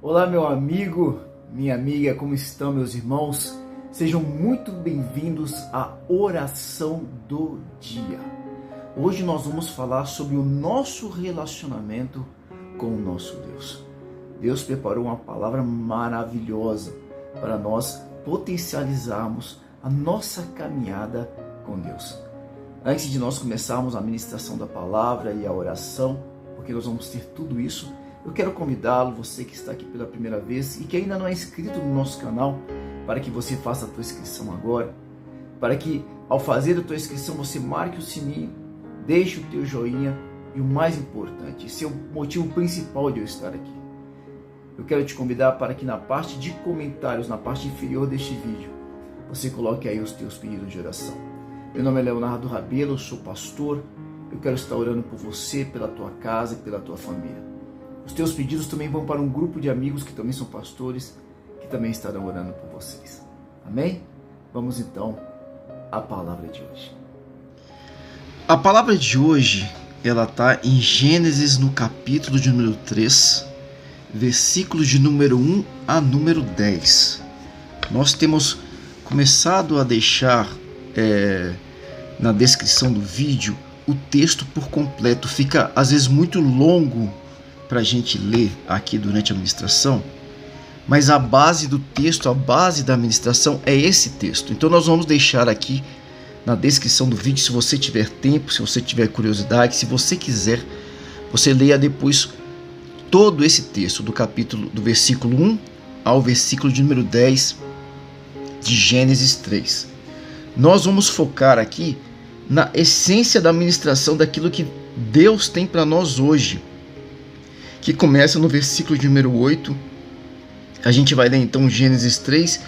Olá, meu amigo, minha amiga, como estão, meus irmãos? Sejam muito bem-vindos à oração do dia. Hoje nós vamos falar sobre o nosso relacionamento com o nosso Deus. Deus preparou uma palavra maravilhosa para nós potencializarmos a nossa caminhada com Deus. Antes de nós começarmos a ministração da palavra e a oração, porque nós vamos ter tudo isso, eu quero convidá-lo, você que está aqui pela primeira vez e que ainda não é inscrito no nosso canal, para que você faça a tua inscrição agora, para que ao fazer a tua inscrição você marque o sininho, deixe o teu joinha e o mais importante, esse é o motivo principal de eu estar aqui. Eu quero te convidar para que na parte de comentários, na parte inferior deste vídeo, você coloque aí os teus pedidos de oração. Meu nome é Leonardo Rabelo, eu sou pastor, eu quero estar orando por você, pela tua casa e pela tua família. Os teus pedidos também vão para um grupo de amigos que também são pastores, que também estarão orando por vocês. Amém? Vamos então à palavra de hoje. A palavra de hoje, ela está em Gênesis no capítulo de número 3, versículos de número 1 a número 10. Nós temos começado a deixar na descrição do vídeo o texto por completo. Fica às vezes muito longo para a gente ler aqui durante a ministração, mas a base do texto, a base da ministração é esse texto. Então nós vamos deixar aqui na descrição do vídeo, se você tiver tempo, se você tiver curiosidade, se você quiser, você leia depois todo esse texto do capítulo, do versículo 1 ao versículo de número 10 de Gênesis 3. Nós vamos focar aqui na essência da ministração daquilo que Deus tem para nós hoje, que começa no versículo de número 8. A gente vai ler então Gênesis 3,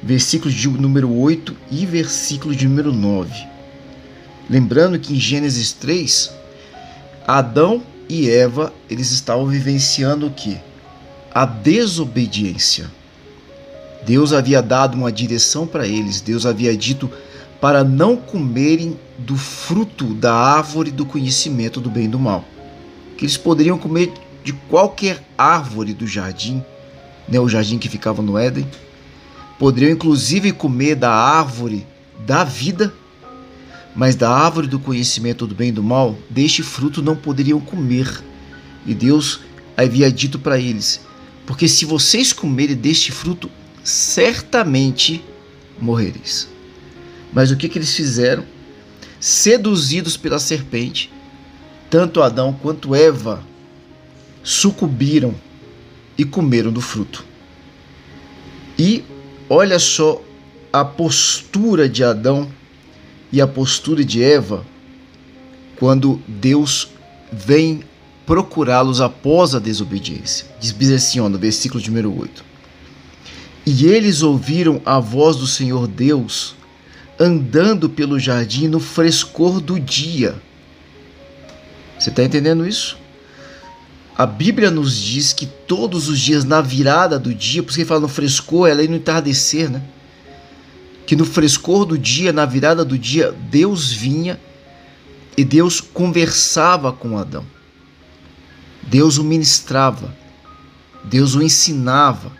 versículos de número 8 e versículo de número 9. Lembrando que em Gênesis 3, Adão e Eva, eles estavam vivenciando o quê? A desobediência. Deus havia dado uma direção para eles, Deus havia dito para não comerem do fruto da árvore do conhecimento do bem e do mal. Que eles poderiam comer de qualquer árvore do jardim, o jardim que ficava no Éden. Poderiam inclusive comer da árvore da vida, mas da árvore do conhecimento do bem e do mal, deste fruto não poderiam comer. E Deus havia dito para eles: porque se vocês comerem deste fruto, certamente morrereis. Mas o que eles fizeram? Seduzidos pela serpente, tanto Adão quanto Eva sucumbiram e comeram do fruto. E olha só a postura de Adão e a postura de Eva quando Deus vem procurá-los após a desobediência. Diz assim, no versículo de número 8: e eles ouviram a voz do Senhor Deus andando pelo jardim no frescor do dia. Você está entendendo isso? A Bíblia nos diz que todos os dias, na virada do dia, por isso que ele fala no frescor, ela é no entardecer, né? Que no frescor do dia, na virada do dia, Deus vinha e Deus conversava com Adão. Deus o ministrava, Deus o ensinava.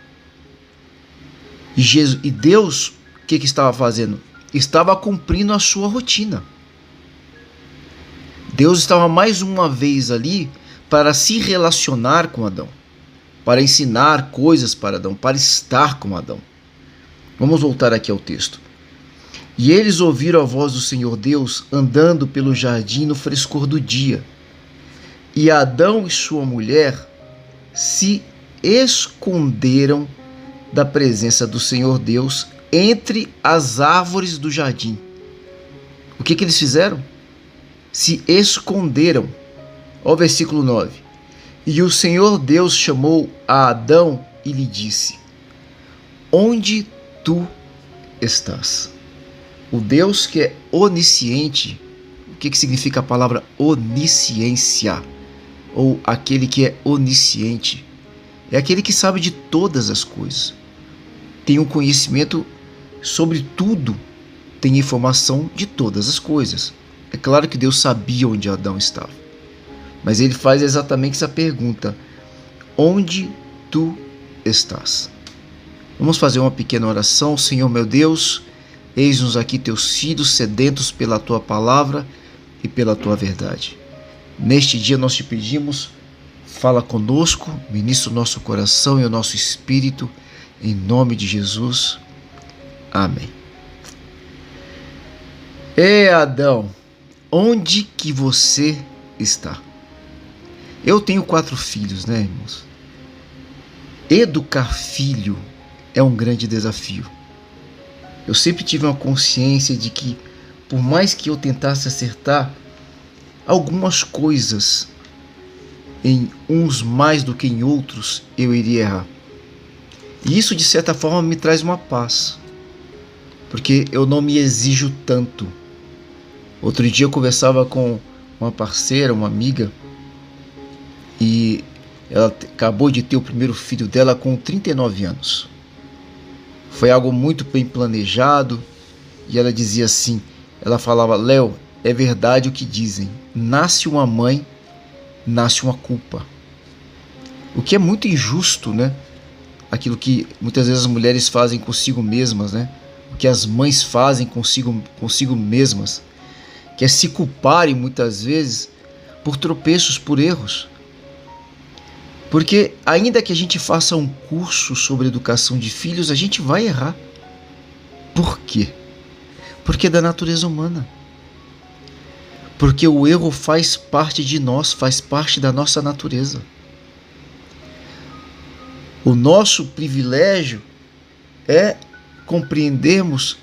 E Deus, o que estava fazendo? Estava cumprindo a sua rotina. Deus estava mais uma vez ali para se relacionar com Adão, para ensinar coisas para Adão, para estar com Adão. Vamos voltar aqui ao texto. E eles ouviram a voz do Senhor Deus andando pelo jardim no frescor do dia. E Adão e sua mulher se esconderam da presença do Senhor Deus entre as árvores do jardim. O que eles fizeram? Se esconderam. Olha o versículo 9. E o Senhor Deus chamou a Adão e lhe disse: onde tu estás? O Deus que é onisciente. O que significa a palavra onisciência? Ou aquele que é onisciente? É aquele que sabe de todas as coisas. Tem um conhecimento sobre tudo. Tem informação de todas as coisas. É claro que Deus sabia onde Adão estava. Mas ele faz exatamente essa pergunta: onde tu estás. Vamos fazer uma pequena oração. Senhor meu Deus, eis-nos aqui teus filhos sedentos pela tua palavra e pela tua verdade. Neste dia nós te pedimos, fala conosco, ministra o nosso coração e o nosso espírito, em nome de Jesus. Amém. Adão, onde que você está? Eu tenho 4 filhos, né, irmãos? Educar filho é um grande desafio. Eu sempre tive uma consciência de que, por mais que eu tentasse acertar algumas coisas, em uns mais do que em outros, eu iria errar. E isso, de certa forma, me traz uma paz, porque eu não me exijo tanto. Outro dia eu conversava com uma parceira, uma amiga, e ela acabou de ter o primeiro filho dela com 39 anos. Foi algo muito bem planejado, e ela dizia assim, ela falava: Léo, é verdade o que dizem, nasce uma mãe, nasce uma culpa. O que é muito injusto, né? Aquilo que muitas vezes as mulheres fazem consigo mesmas, né? O que as mães fazem consigo mesmas, que é se culparem muitas vezes por tropeços, por erros. Porque ainda que a gente faça um curso sobre educação de filhos, a gente vai errar. Por quê? Porque é da natureza humana. Porque o erro faz parte de nós, faz parte da nossa natureza. O nosso privilégio é compreendermos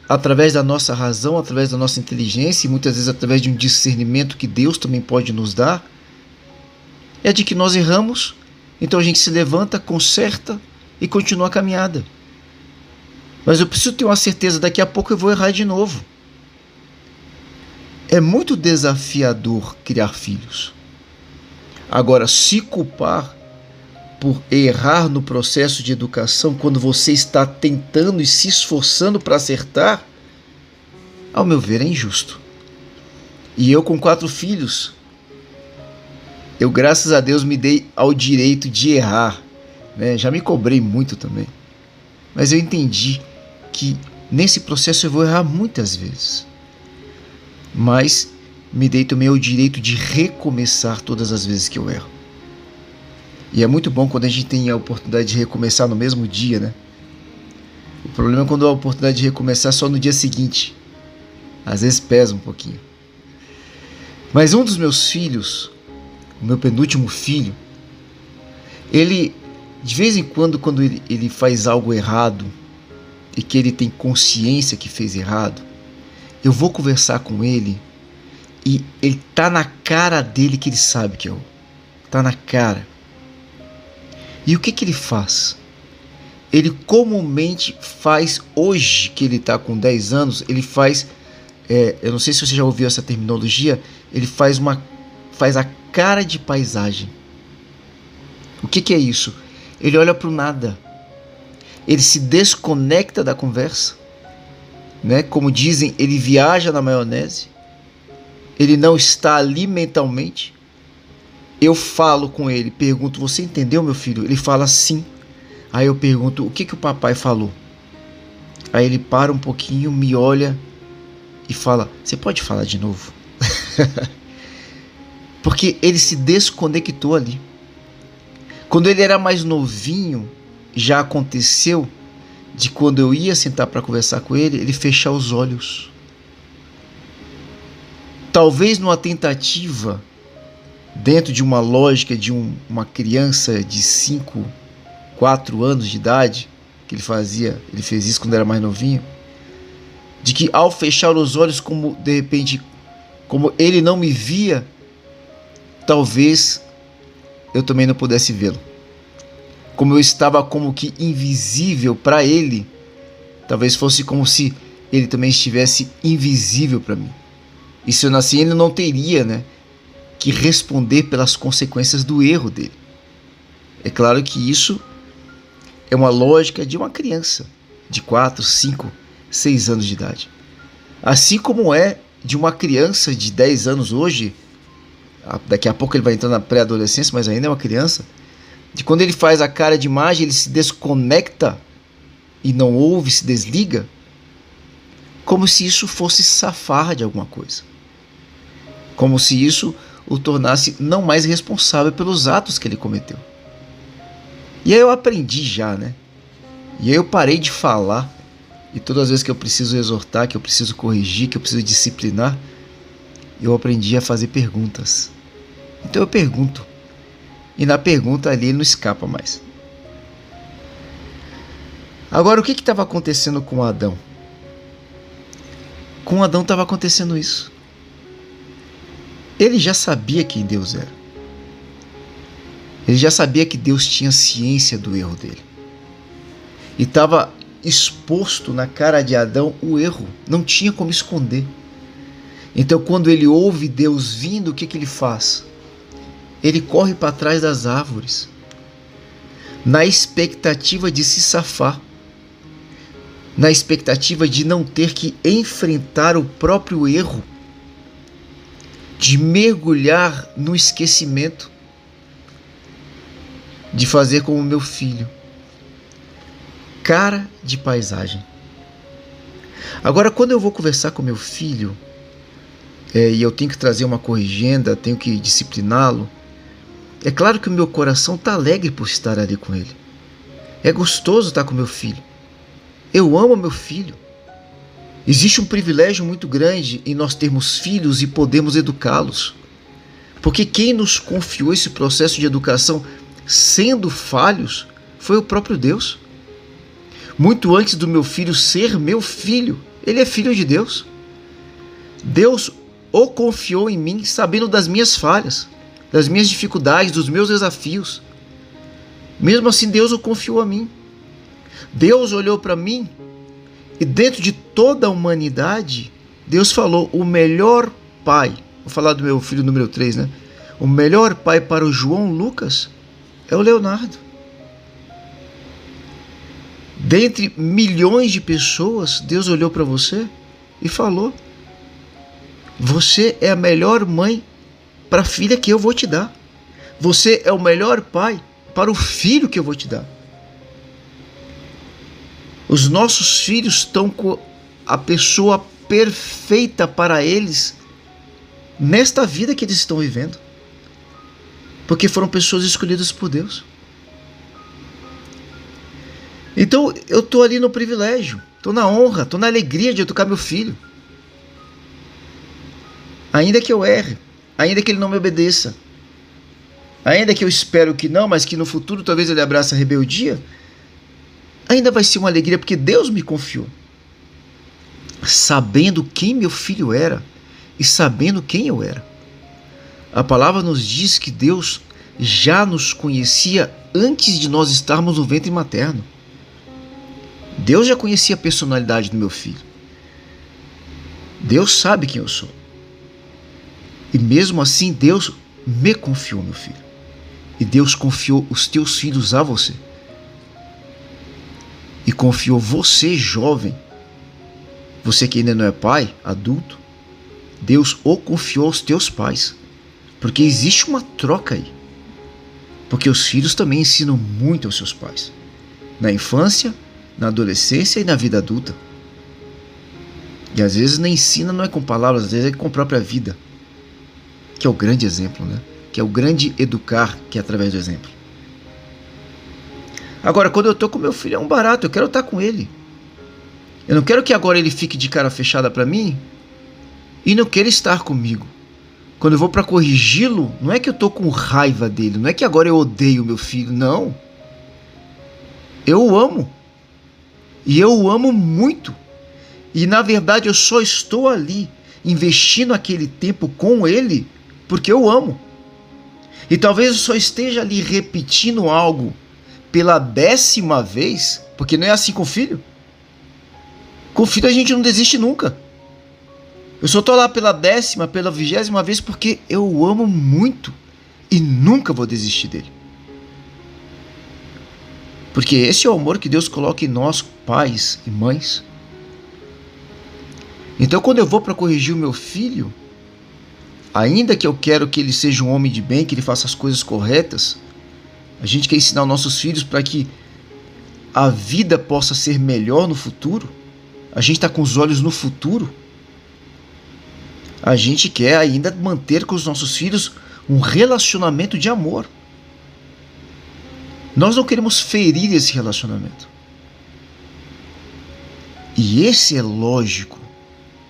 através da nossa razão, através da nossa inteligência e muitas vezes através de um discernimento que Deus também pode nos dar, é de que nós erramos, então a gente se levanta, conserta e continua a caminhada. Mas eu preciso ter uma certeza, daqui a pouco eu vou errar de novo. É muito desafiador criar filhos. Agora, se culpar por errar no processo de educação, quando você está tentando e se esforçando para acertar, ao meu ver, é injusto. E eu, com 4 filhos, eu, graças a Deus, me dei ao direito de errar, né? Já me cobrei muito também. Mas eu entendi que nesse processo eu vou errar muitas vezes. Mas me dei também ao direito de recomeçar todas as vezes que eu erro. E é muito bom quando a gente tem a oportunidade de recomeçar no mesmo dia, né? O problema é quando a oportunidade de recomeçar só no dia seguinte. Às vezes pesa um pouquinho. Mas um dos meus filhos, o meu penúltimo filho, ele, de vez em quando ele faz algo errado e que ele tem consciência que fez errado, eu vou conversar com ele e ele tá na cara dele que ele sabe que errou. Tá na cara. E o que ele faz? Ele comumente faz, hoje que ele está com 10 anos, ele faz, eu não sei se você já ouviu essa terminologia, ele faz a cara de paisagem. O que é isso? Ele olha para o nada. Ele se desconecta da conversa, né? Como dizem, ele viaja na maionese. Ele não está ali mentalmente. Eu falo com ele, pergunto: você entendeu, meu filho? Ele fala sim. Aí eu pergunto: o que o papai falou? Aí ele para um pouquinho, me olha e fala: você pode falar de novo? Porque ele se desconectou ali. Quando ele era mais novinho, já aconteceu de, quando eu ia sentar para conversar com ele, ele fechar os olhos. Talvez numa tentativa, dentro de uma lógica de uma criança de 5, 4 anos de idade, que ele fez isso quando era mais novinho, de que ao fechar os olhos, como de repente, como ele não me via, talvez eu também não pudesse vê-lo. Como eu estava como que invisível para ele, talvez fosse como se ele também estivesse invisível para mim. E se eu nasci, ele não teria, né, que responder pelas consequências do erro dele. É claro que isso é uma lógica de uma criança de 4, 5, 6 anos de idade. Assim como é de uma criança de 10 anos hoje, daqui a pouco ele vai entrar na pré-adolescência, mas ainda é uma criança, de quando ele faz a cara de imagem, ele se desconecta e não ouve, se desliga, como se isso fosse safar de alguma coisa. Como se isso o tornasse não mais responsável pelos atos que ele cometeu. E aí eu aprendi já, né? E aí eu parei de falar. E todas as vezes que eu preciso exortar, que eu preciso corrigir, que eu preciso disciplinar, eu aprendi a fazer perguntas. Então eu pergunto. E na pergunta ali ele não escapa mais. Agora, o que estava acontecendo com Adão? Com Adão estava acontecendo isso. Ele já sabia quem Deus era. Ele já sabia que Deus tinha ciência do erro dele. E estava exposto na cara de Adão o erro. Não tinha como esconder. Então, quando ele ouve Deus vindo, o que ele faz? Ele corre para trás das árvores, na expectativa de se safar, na expectativa de não ter que enfrentar o próprio erro, de mergulhar no esquecimento, de fazer como meu filho. Cara de paisagem. Agora, quando eu vou conversar com meu filho, e eu tenho que trazer uma corrigenda, tenho que discipliná-lo, é claro que o meu coração está alegre por estar ali com ele. É gostoso estar com meu filho. Eu amo meu filho. Existe um privilégio muito grande em nós termos filhos e podermos educá-los. Porque quem nos confiou esse processo de educação sendo falhos foi o próprio Deus. Muito antes do meu filho ser meu filho, ele é filho de Deus. Deus o confiou em mim sabendo das minhas falhas, das minhas dificuldades, dos meus desafios. Mesmo assim, Deus o confiou a mim. Deus olhou para mim e dentro de toda a humanidade, Deus falou, o melhor pai, vou falar do meu filho número 3, né? O melhor pai para o João Lucas é o Leonardo. Dentre milhões de pessoas, Deus olhou para você e falou, você é a melhor mãe para a filha que eu vou te dar. Você é o melhor pai para o filho que eu vou te dar. Os nossos filhos estão com a pessoa perfeita para eles nesta vida que eles estão vivendo. Porque foram pessoas escolhidas por Deus. Então eu estou ali no privilégio, estou na honra, estou na alegria de educar meu filho. Ainda que eu erre, ainda que ele não me obedeça, ainda que eu espero que não, mas que no futuro talvez ele abrace a rebeldia, ainda vai ser uma alegria porque Deus me confiou. Sabendo quem meu filho era e sabendo quem eu era. A palavra nos diz que Deus já nos conhecia antes de nós estarmos no ventre materno. Deus já conhecia a personalidade do meu filho. Deus sabe quem eu sou. E mesmo assim, Deus me confiou, meu filho. E Deus confiou os teus filhos a você. E confiou você, jovem. Você que ainda não é pai, adulto. Deus o confiou aos teus pais. Porque existe uma troca aí. Porque os filhos também ensinam muito aos seus pais. Na infância, na adolescência e na vida adulta. E às vezes nem ensina, não é com palavras, às vezes é com a própria vida. Que é o grande exemplo, né? Que é o grande educar, que é através do exemplo. Agora, quando eu estou com meu filho, é um barato, eu quero estar com ele. Eu não quero que agora ele fique de cara fechada para mim e não queira estar comigo. Quando eu vou para corrigi-lo, não é que eu estou com raiva dele, não é que agora eu odeio meu filho, não. Eu o amo. E eu o amo muito. E na verdade eu só estou ali investindo aquele tempo com ele porque eu amo. E talvez eu só esteja ali repetindo algo pela 10ª vez, porque não é assim com filho. Com filho a gente não desiste nunca. Eu só estou lá pela 10ª, pela 20ª vez porque eu o amo muito e nunca vou desistir dele. Porque esse é o amor que Deus coloca em nós, pais e mães. Então quando eu vou para corrigir o meu filho, ainda que eu quero que ele seja um homem de bem, que ele faça as coisas corretas, A gente quer ensinar os nossos filhos para que a vida possa ser melhor no futuro. A gente está com os olhos no futuro. A gente quer ainda manter com os nossos filhos um relacionamento de amor. Nós não queremos ferir esse relacionamento. E esse é lógico,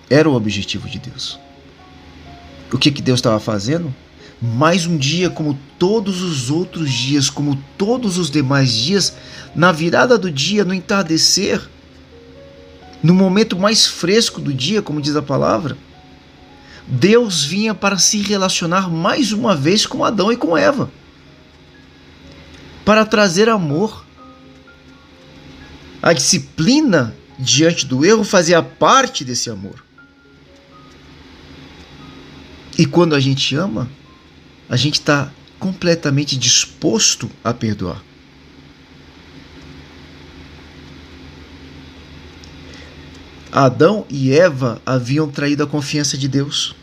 era o objetivo de Deus. O que Deus estava fazendo? Mais um dia como todos os outros dias, como todos os demais dias, na virada do dia, no entardecer, no momento mais fresco do dia, como diz a palavra, Deus vinha para se relacionar mais uma vez com Adão e com Eva, para trazer amor. A disciplina diante do erro fazia parte desse amor. E quando a gente ama, a gente está completamente disposto a perdoar. Adão e Eva haviam traído a confiança de Deus.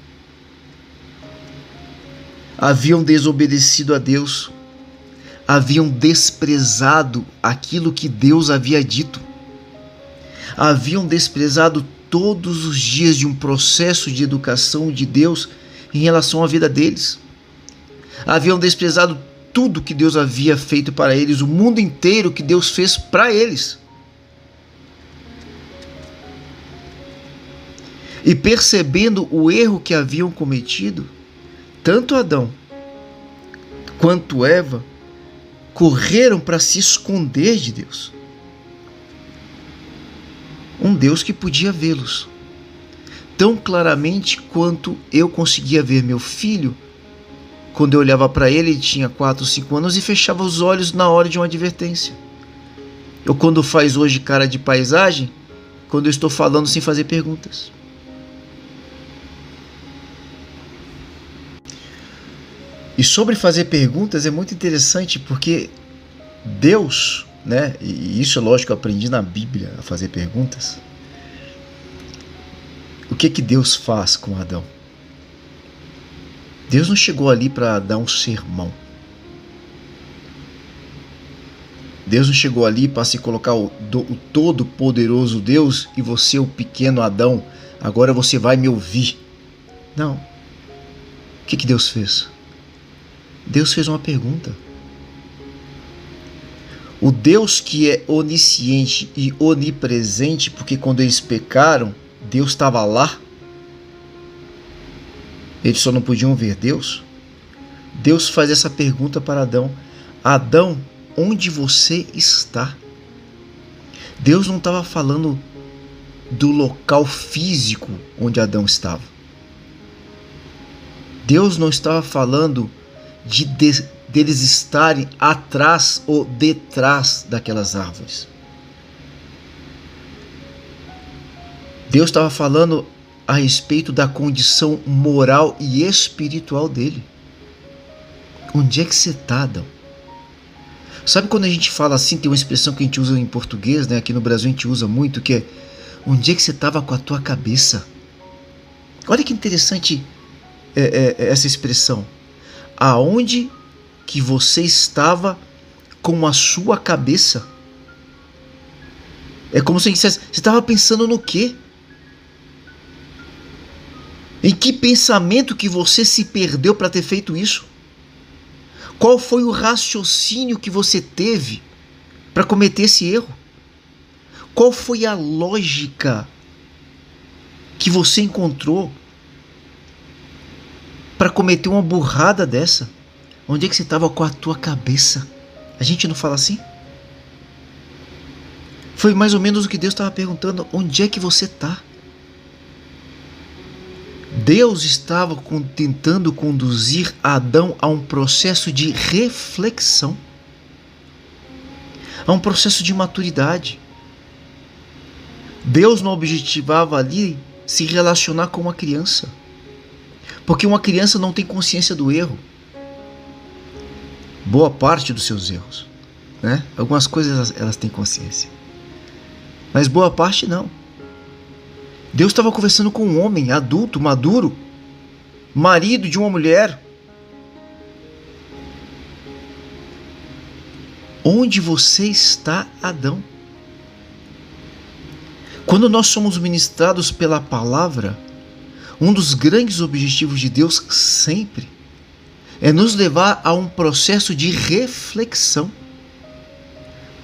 Haviam desobedecido a Deus. Haviam desprezado aquilo que Deus havia dito. Haviam desprezado todos os dias de um processo de educação de Deus em relação à vida deles. Haviam desprezado tudo que Deus havia feito para eles, o mundo inteiro que Deus fez para eles. E percebendo o erro que haviam cometido, tanto Adão quanto Eva correram para se esconder de Deus. Um Deus que podia vê-los tão claramente quanto eu conseguia ver meu filho quando eu olhava para ele. Ele tinha 4 ou 5 anos e fechava os olhos na hora de uma advertência. Ou quando faz hoje cara de paisagem, quando eu estou falando sem fazer perguntas. E sobre fazer perguntas é muito interessante, porque Deus, né, e isso é lógico que eu aprendi na Bíblia a fazer perguntas. O que Deus faz com Adão? Deus não chegou ali para dar um sermão. Deus não chegou ali para se colocar o todo-poderoso Deus e você, o pequeno Adão, agora você vai me ouvir. Não. O que Deus fez? Deus fez uma pergunta. O Deus que é onisciente e onipresente, porque quando eles pecaram, Deus estava lá. Eles só não podiam ver Deus. Deus faz essa pergunta para Adão: Adão, onde você está? Deus não estava falando do local físico onde Adão estava. Deus não estava falando deles estarem atrás ou detrás daquelas árvores. Deus estava falando a respeito da condição moral e espiritual dele. Onde é que você está, Adão? Sabe quando a gente fala assim, tem uma expressão que a gente usa em português, né? Aqui no Brasil a gente usa muito, que é: onde é que você estava com a tua cabeça? Olha que interessante essa expressão. Aonde que você estava com a sua cabeça? É como se dissesse: você estava pensando no quê? Em que pensamento que você se perdeu para ter feito isso? Qual foi o raciocínio que você teve para cometer esse erro? Qual foi a lógica que você encontrou para cometer uma burrada dessa? Onde é que você estava com a tua cabeça? A gente não fala assim? Foi mais ou menos o que Deus estava perguntando: onde é que você está? Deus estava tentando conduzir Adão a um processo de reflexão, a um processo de maturidade. Deus não objetivava ali se relacionar com uma criança, porque uma criança não tem consciência do erro. Boa parte dos seus erros, né? Algumas coisas elas têm consciência, mas boa parte não. Deus estava conversando com um homem adulto, maduro, marido de uma mulher. Onde você está, Adão? Quando nós somos ministrados pela palavra, um dos grandes objetivos de Deus sempre é nos levar a um processo de reflexão.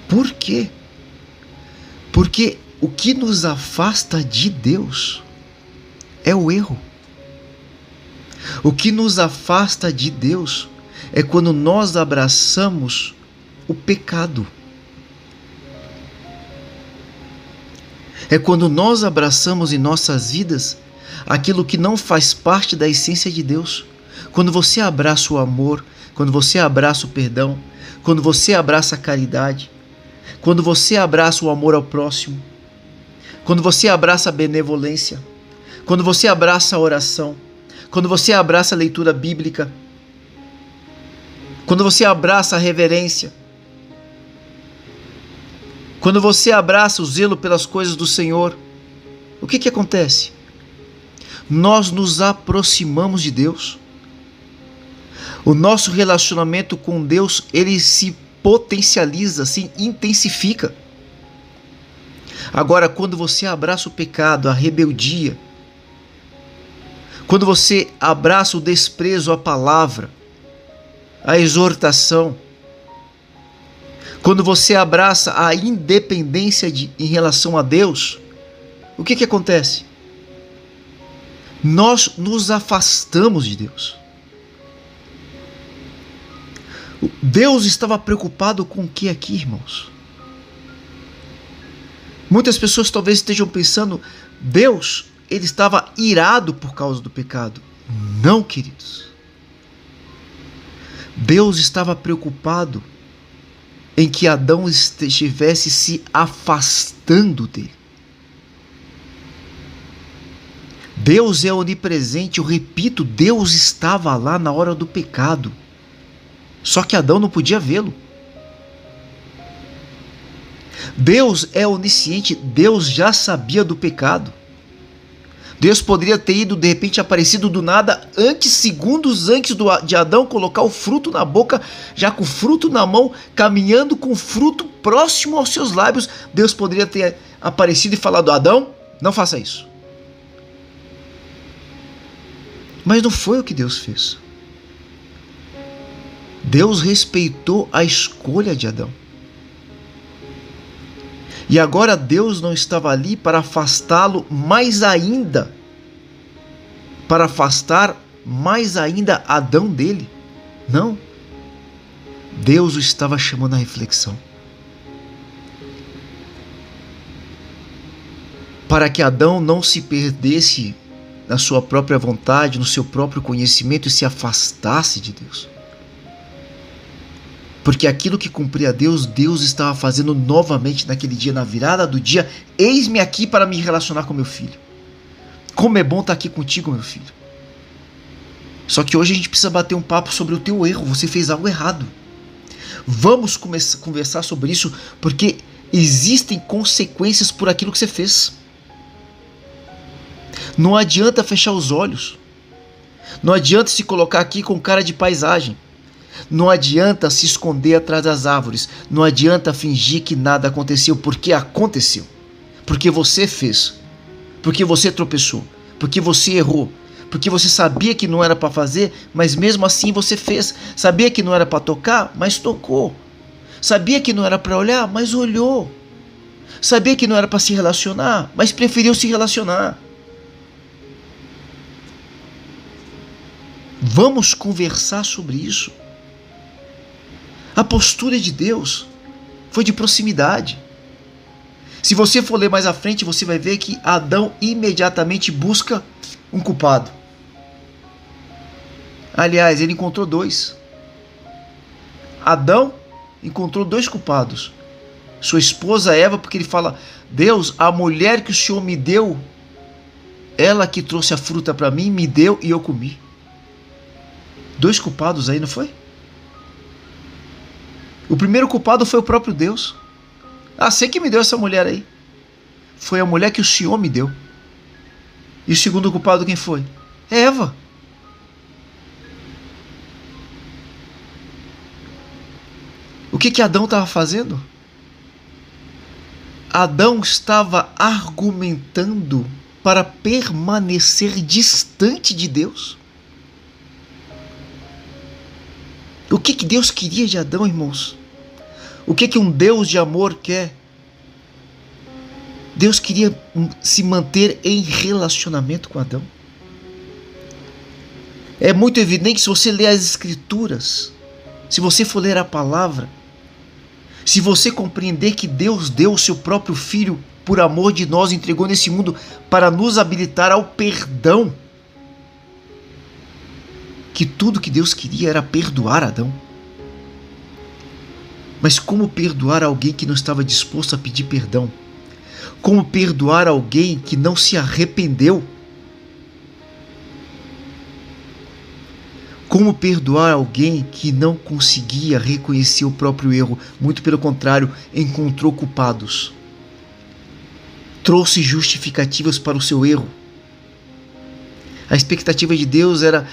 Por quê? Porque o que nos afasta de Deus é o erro. O que nos afasta de Deus é quando nós abraçamos o pecado. É quando nós abraçamos em nossas vidas aquilo que não faz parte da essência de Deus. Quando você abraça o amor, quando você abraça o perdão, quando você abraça a caridade, quando você abraça o amor ao próximo, quando você abraça a benevolência, quando você abraça a oração, quando você abraça a leitura bíblica, quando você abraça a reverência, quando você abraça o zelo pelas coisas do Senhor, o que acontece? Nós nos aproximamos de Deus. O nosso relacionamento com Deus, ele se potencializa, se intensifica. Agora, quando você abraça o pecado, a rebeldia, quando você abraça o desprezo à palavra, a exortação, quando você abraça a independência em relação a Deus, o que acontece? Nós nos afastamos de Deus. Deus estava preocupado com o que aqui, irmãos? Muitas pessoas talvez estejam pensando, Deus, ele estava irado por causa do pecado. Não, queridos. Deus estava preocupado em que Adão estivesse se afastando dele. Deus é onipresente, eu repito, Deus estava lá na hora do pecado. Só que Adão não podia vê-lo. Deus é onisciente, Deus já sabia do pecado. Deus poderia ter ido, de repente, aparecido do nada, segundos antes de Adão colocar o fruto na boca, já com o fruto na mão, caminhando com o fruto próximo aos seus lábios. Deus poderia ter aparecido e falado, Adão, não faça isso. Mas não foi o que Deus fez. Deus respeitou a escolha de Adão. E agora Deus não estava ali para afastá-lo mais ainda, para afastar mais ainda Adão dele. Não. Deus o estava chamando à reflexão. Para que Adão não se perdesse na sua própria vontade, no seu próprio conhecimento e se afastasse de Deus. Porque aquilo que cumpria Deus, Deus estava fazendo novamente naquele dia, na virada do dia. Eis-me aqui para me relacionar com meu filho. Como é bom estar aqui contigo, meu filho. Só que hoje a gente precisa bater um papo sobre o teu erro. Você fez algo errado. Vamos começar a conversar sobre isso, porque existem consequências por aquilo que você fez. Não adianta fechar os olhos. Não adianta se colocar aqui com cara de paisagem. Não adianta se esconder atrás das árvores. Não adianta fingir que nada aconteceu, porque aconteceu. Porque você fez. Porque você tropeçou. Porque você errou. Porque você sabia que não era para fazer, mas mesmo assim você fez. Sabia que não era para tocar, mas tocou. Sabia que não era para olhar, mas olhou. Sabia que não era para se relacionar, mas preferiu se relacionar. Vamos conversar sobre isso. A postura de Deus foi de proximidade. Se você for ler mais à frente, você vai ver que Adão imediatamente busca um culpado. Aliás, ele encontrou dois. Adão encontrou dois culpados. Sua esposa Eva, porque ele fala, Deus, a mulher que o Senhor me deu, ela que trouxe a fruta para mim, me deu e eu comi. Dois culpados aí, não foi? O primeiro culpado foi o próprio Deus. Você que me deu essa mulher aí. Foi a mulher que o Senhor me deu. E o segundo culpado quem foi? Eva. O que Adão estava fazendo? Adão estava argumentando para permanecer distante de Deus. O que Deus queria de Adão, irmãos? O que um Deus de amor quer? Deus queria se manter em relacionamento com Adão. É muito evidente se você ler as Escrituras, se você for ler a palavra, se você compreender que Deus deu o seu próprio Filho por amor de nós, entregou nesse mundo para nos habilitar ao perdão, que tudo que Deus queria era perdoar Adão. Mas como perdoar alguém que não estava disposto a pedir perdão? Como perdoar alguém que não se arrependeu? Como perdoar alguém que não conseguia reconhecer o próprio erro? Muito pelo contrário, encontrou culpados. Trouxe justificativas para o seu erro. A expectativa de Deus era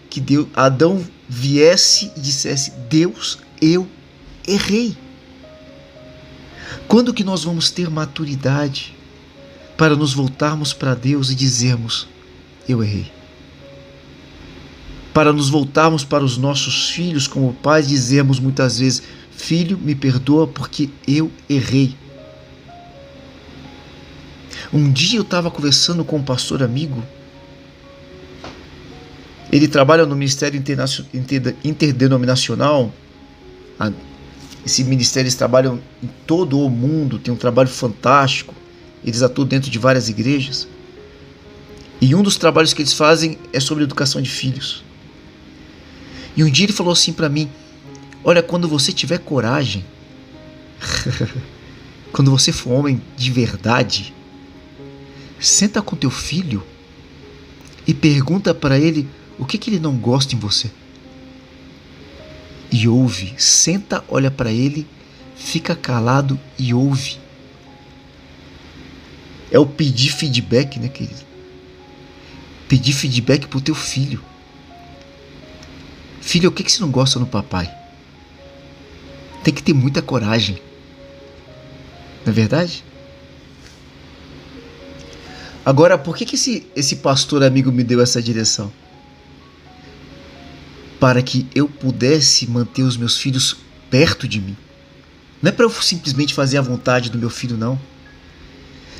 que Adão viesse e dissesse: Deus, eu errei. Quando que nós vamos ter maturidade para nos voltarmos para Deus e dizermos: eu errei? Para nos voltarmos para os nossos filhos como pais, dizermos muitas vezes: filho, me perdoa porque eu errei. Um dia eu estava conversando com um pastor amigo. Ele trabalha no Ministério Interdenominacional. Esse ministério, eles trabalham em todo o mundo, tem um trabalho fantástico. Eles atuam dentro de várias igrejas. E um dos trabalhos que eles fazem é sobre educação de filhos. E um dia ele falou assim para mim: olha, quando você tiver coragem, quando você for homem de verdade, senta com teu filho e pergunta para ele o que ele não gosta em você. E ouve, senta, olha para ele, fica calado e ouve. É o pedir feedback, né, querido? Pedir feedback pro teu filho. Filho, o que você não gosta no papai? Tem que ter muita coragem. Não é verdade? Agora, por que esse pastor amigo me deu essa direção? Para que eu pudesse manter os meus filhos perto de mim. Não é para eu simplesmente fazer a vontade do meu filho, não.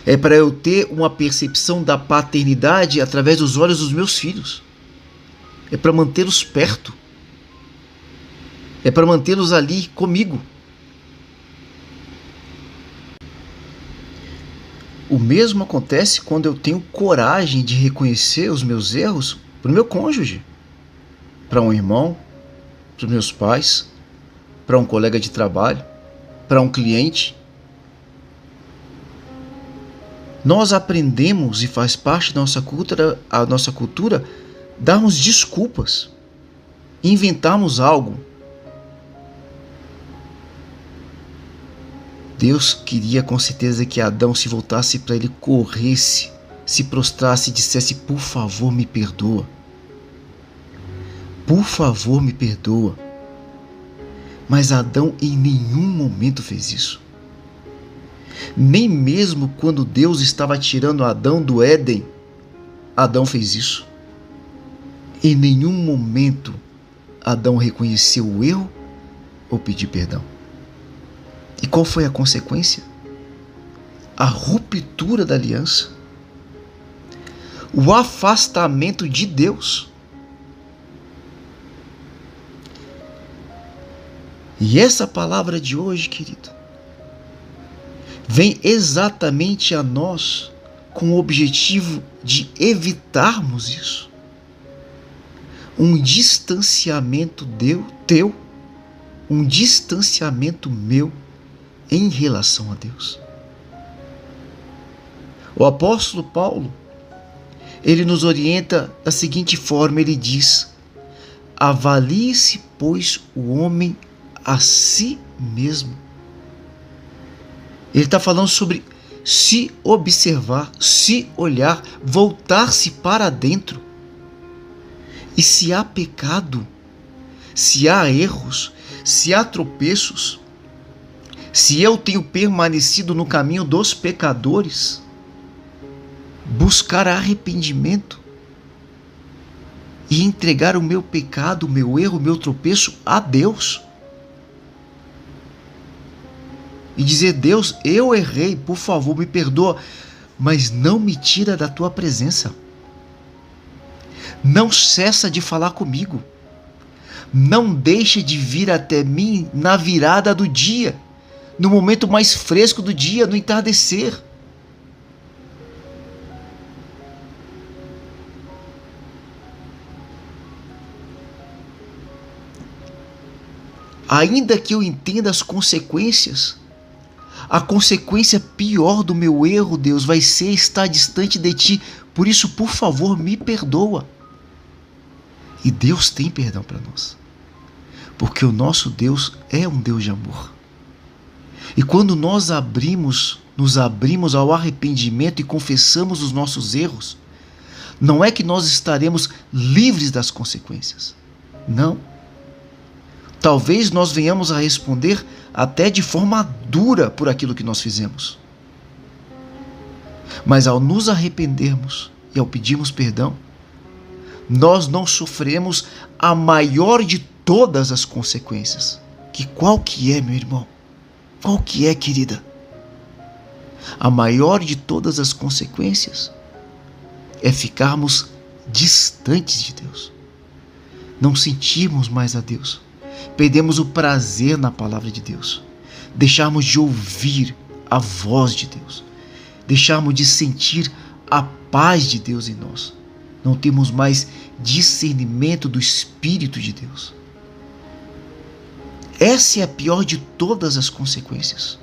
É para eu ter uma percepção da paternidade através dos olhos dos meus filhos. É para mantê-los perto. É para mantê-los ali comigo. O mesmo acontece quando eu tenho coragem de reconhecer os meus erros para o meu cônjuge, para um irmão, para os meus pais, para um colega de trabalho, para um cliente. Nós aprendemos, e faz parte da nossa cultura, darmos desculpas, inventarmos algo. Deus queria com certeza que Adão se voltasse para ele, corresse, se prostrasse e dissesse: por favor, me perdoa. Por favor, me perdoa. Mas Adão em nenhum momento fez isso. Nem mesmo quando Deus estava tirando Adão do Éden, Adão fez isso. Em nenhum momento Adão reconheceu o erro ou pediu perdão. E qual foi a consequência? A ruptura da aliança. O afastamento de Deus. E essa palavra de hoje, querido, vem exatamente a nós com o objetivo de evitarmos isso. Um distanciamento teu, um distanciamento meu em relação a Deus. O apóstolo Paulo, ele nos orienta da seguinte forma, ele diz: avalie-se, pois, o homem a si mesmo. Ele está falando sobre se observar, se olhar, voltar-se para dentro. E se há pecado, se há erros, se há tropeços, Se eu tenho permanecido no caminho dos pecadores, buscar arrependimento e entregar o meu pecado, o meu erro, o meu tropeço a Deus. E dizer: Deus, eu errei, por favor, me perdoa, mas não me tira da tua presença. Não cessa de falar comigo. Não deixa de vir até mim na virada do dia, no momento mais fresco do dia, no entardecer. Ainda que eu entenda as consequências, a consequência pior do meu erro, Deus, vai ser estar distante de Ti. Por isso, por favor, me perdoa. E Deus tem perdão para nós, porque o nosso Deus é um Deus de amor. E quando nós nos abrimos ao arrependimento e confessamos os nossos erros, não é que nós estaremos livres das consequências. Não. Talvez nós venhamos a responder até de forma dura por aquilo que nós fizemos. Mas ao nos arrependermos e ao pedirmos perdão, nós não sofremos a maior de todas as consequências. Qual que é, meu irmão? Qual que é, querida? A maior de todas as consequências é ficarmos distantes de Deus. Não sentirmos mais a Deus. Perdemos o prazer na palavra de Deus. Deixarmos de ouvir a voz de Deus. Deixarmos de sentir a paz de Deus em nós. Não temos mais discernimento do Espírito de Deus. Essa é a pior de todas as consequências.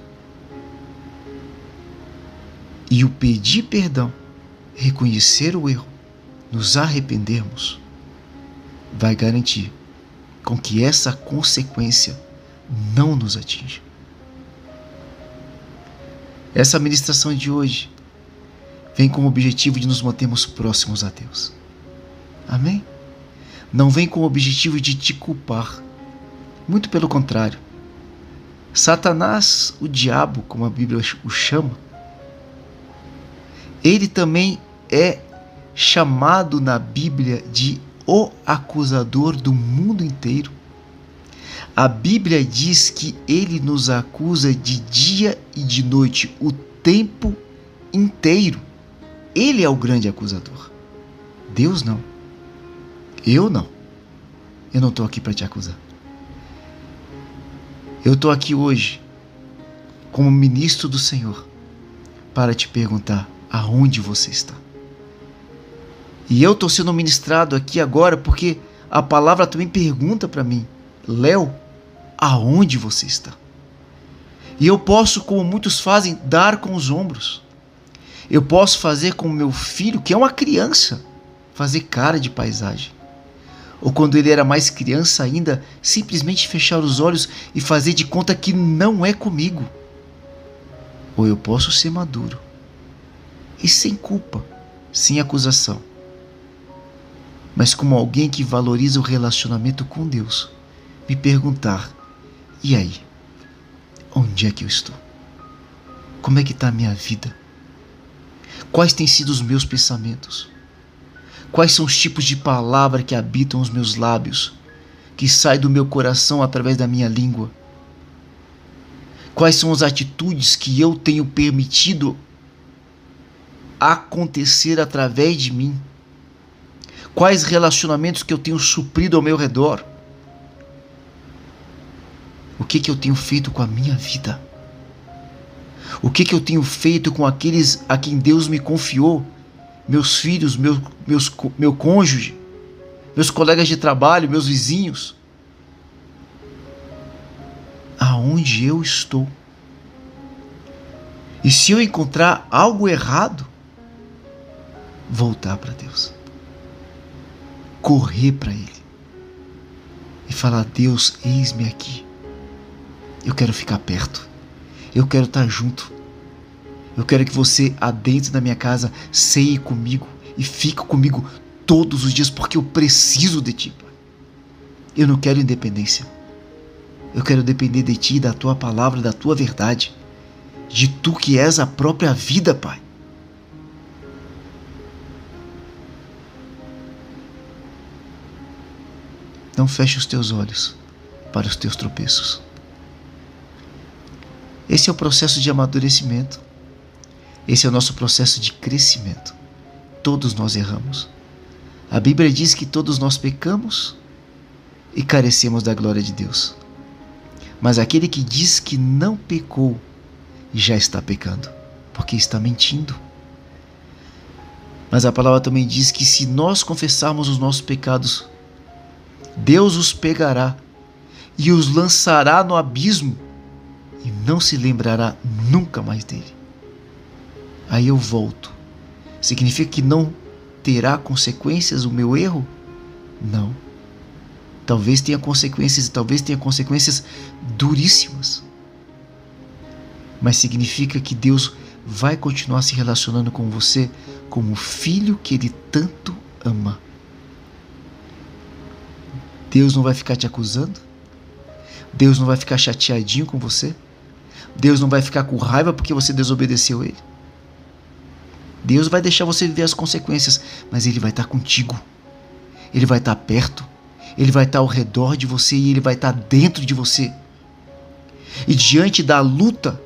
E o pedir perdão, reconhecer o erro, nos arrependermos, vai garantir com que essa consequência não nos atinja. Essa ministração de hoje vem com o objetivo de nos mantermos próximos a Deus. Amém? Não vem com o objetivo de te culpar. Muito pelo contrário. Satanás, o diabo, como a Bíblia o chama, ele também é chamado na Bíblia de o acusador do mundo inteiro. A Bíblia diz que ele nos acusa de dia e de noite, o tempo inteiro. Ele é o grande acusador. Deus não. Eu não. Eu não estou aqui para te acusar. Eu estou aqui hoje, como ministro do Senhor, para te perguntar aonde você está. E eu estou sendo ministrado aqui agora porque a palavra também pergunta para mim: Léo, aonde você está? E eu posso, como muitos fazem, dar com os ombros. Eu posso fazer com o meu filho, que é uma criança, fazer cara de paisagem. Ou quando ele era mais criança ainda, simplesmente fechar os olhos e fazer de conta que não é comigo. Ou eu posso ser maduro e sem culpa, sem acusação, mas como alguém que valoriza o relacionamento com Deus, me perguntar: e aí? Onde é que eu estou? Como é que está a minha vida? Quais têm sido os meus pensamentos? Quais são os tipos de palavra que habitam os meus lábios, que saem do meu coração através da minha língua? Quais são as atitudes que eu tenho permitido acontecer através de mim? Quais relacionamentos que eu tenho suprido ao meu redor? O que eu tenho feito com a minha vida? O que eu tenho feito com aqueles a quem Deus me confiou? Meus filhos, meu cônjuge, meus colegas de trabalho, meus vizinhos. Aonde eu estou? E se eu encontrar algo errado, voltar para Deus. Correr para Ele. E falar: Deus, eis-me aqui. Eu quero ficar perto. Eu quero estar junto. Eu quero que você adentre na minha casa, ceie comigo e fique comigo todos os dias, porque eu preciso de ti, Pai. Eu não quero independência. Eu quero depender de Ti, da Tua palavra, da Tua verdade, de Tu que és a própria vida, Pai. Não feche os Teus olhos para os Teus tropeços. Esse é o processo de amadurecimento. Esse é o nosso processo de crescimento. Todos nós erramos. A Bíblia diz que todos nós pecamos e carecemos da glória de Deus. Mas aquele que diz que não pecou, já está pecando, porque está mentindo. Mas a palavra também diz que se nós confessarmos os nossos pecados, Deus os pegará e os lançará no abismo e não se lembrará nunca mais dele. Aí eu volto. Significa que não terá consequências o meu erro? Não. Talvez tenha consequências e talvez tenha consequências duríssimas. Mas significa que Deus vai continuar se relacionando com você como o filho que Ele tanto ama. Deus não vai ficar te acusando. Deus não vai ficar chateadinho com você. Deus não vai ficar com raiva porque você desobedeceu Ele. Deus vai deixar você viver as consequências, mas Ele vai estar contigo. Ele vai estar perto. Ele vai estar ao redor de você e Ele vai estar dentro de você. E diante da luta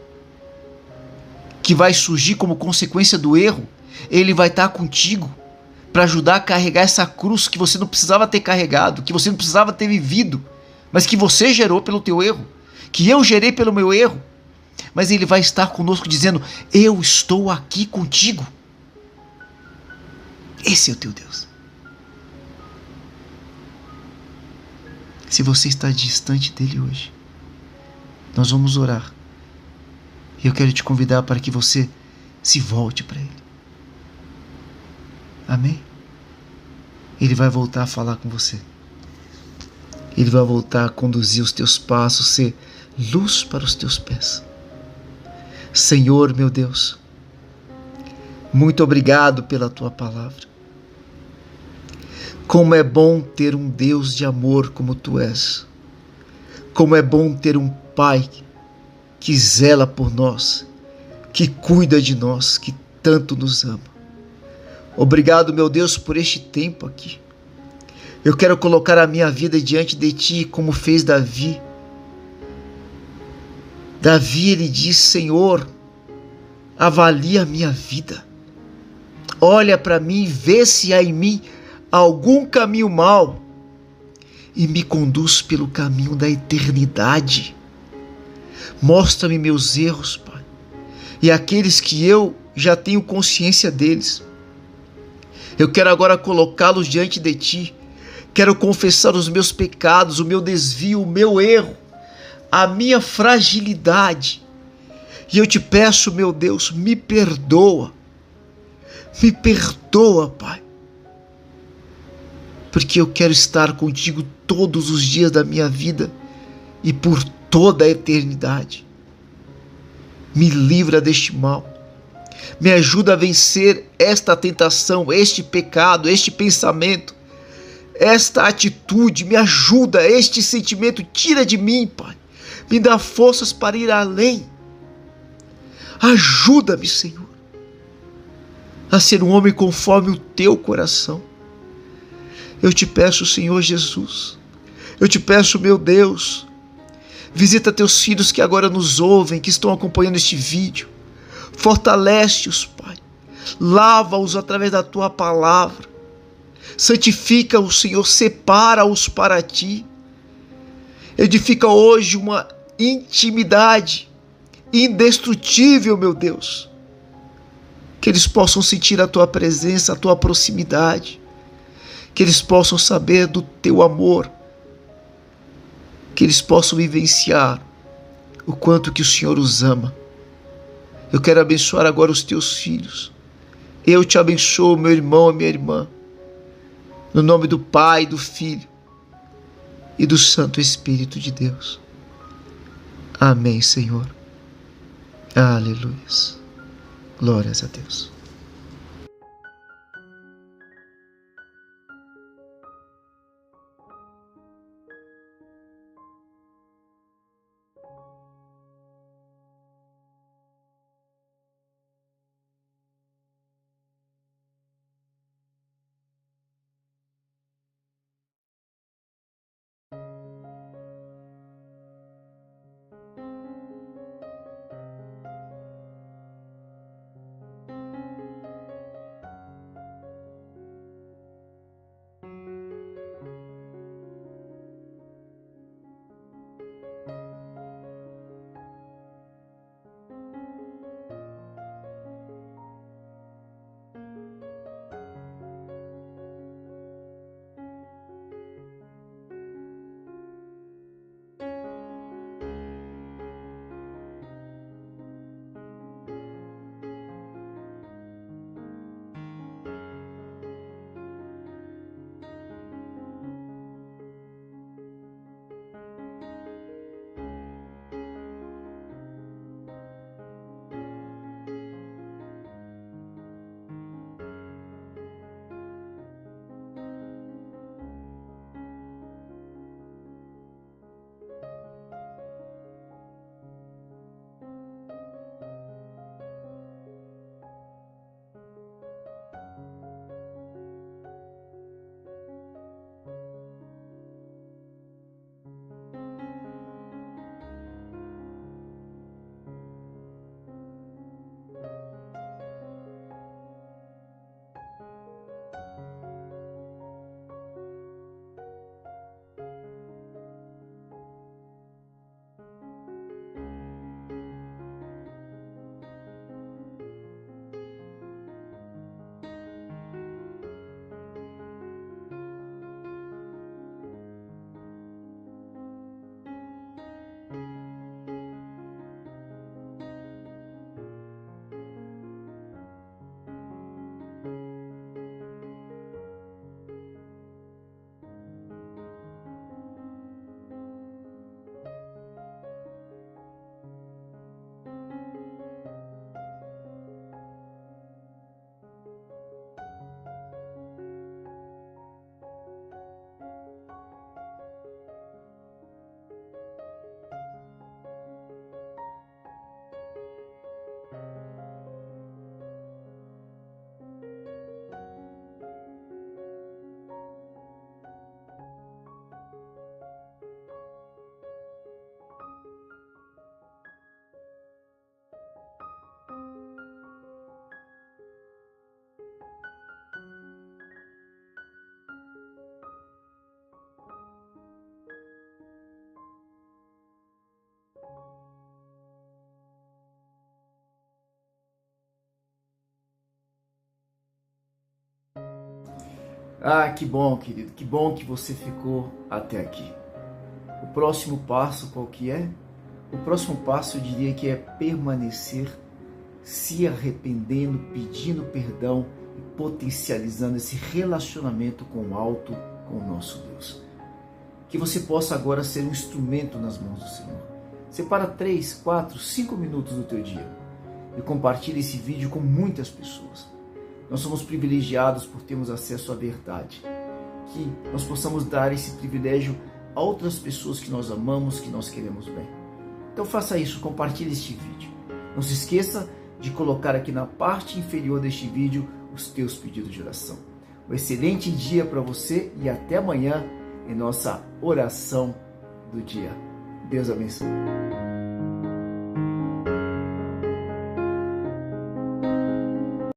que vai surgir como consequência do erro, Ele vai estar contigo para ajudar a carregar essa cruz que você não precisava ter carregado, que você não precisava ter vivido, mas que você gerou pelo teu erro, que eu gerei pelo meu erro. Mas Ele vai estar conosco dizendo: eu estou aqui contigo. Esse é o teu Deus. Se você está distante dele hoje, nós vamos orar. E eu quero te convidar para que você se volte para Ele. Amém? Ele vai voltar a falar com você. Ele vai voltar a conduzir os teus passos, ser luz para os teus pés. Senhor, meu Deus, muito obrigado pela Tua palavra. Como é bom ter um Deus de amor como Tu és. Como é bom ter um Pai que zela por nós, que cuida de nós, que tanto nos ama. Obrigado, meu Deus, por este tempo aqui. Eu quero colocar a minha vida diante de Ti, como fez Davi. Davi, ele diz: Senhor, avalia a minha vida. Olha para mim, vê se há em mim algum caminho mau e me conduz pelo caminho da eternidade. Mostra-me meus erros, Pai, e aqueles que eu já tenho consciência deles. Eu quero agora colocá-los diante de Ti. Quero confessar os meus pecados, o meu desvio, o meu erro, a minha fragilidade. E eu te peço, meu Deus, me perdoa. Me perdoa, Pai. Porque eu quero estar contigo todos os dias da minha vida e por toda a eternidade. Me livra deste mal. Me ajuda a vencer esta tentação, este pecado, este pensamento, esta atitude. Me ajuda, este sentimento. Tira de mim, Pai. Me dá forças para ir além. Ajuda-me, Senhor, a ser um homem conforme o Teu coração. Eu te peço, Senhor Jesus, eu te peço, meu Deus, visita Teus filhos que agora nos ouvem, que estão acompanhando este vídeo. Fortalece-os, Pai. Lava-os através da Tua palavra. Santifica-os, Senhor, separa-os para Ti. Edifica hoje uma intimidade indestrutível, meu Deus. Que eles possam sentir a Tua presença, a Tua proximidade. Que eles possam saber do Teu amor. Que eles possam vivenciar o quanto que o Senhor os ama. Eu quero abençoar agora os Teus filhos. Eu te abençoo, meu irmão e minha irmã. No nome do Pai, do Filho e do Santo Espírito de Deus. Amém, Senhor. Aleluia. Glórias a Deus. Ah, que bom, querido, que bom que você ficou até aqui. O próximo passo qual que é? O próximo passo eu diria que é permanecer se arrependendo, pedindo perdão e potencializando esse relacionamento com o alto, com o nosso Deus. Que você possa agora ser um instrumento nas mãos do Senhor. Separa 3, 4, 5 minutos do teu dia e compartilhe esse vídeo com muitas pessoas. Nós somos privilegiados por termos acesso à verdade. Que nós possamos dar esse privilégio a outras pessoas que nós amamos, que nós queremos bem. Então faça isso, compartilhe este vídeo. Não se esqueça de colocar aqui na parte inferior deste vídeo os teus pedidos de oração. Um excelente dia para você e até amanhã em nossa oração do dia. Deus abençoe.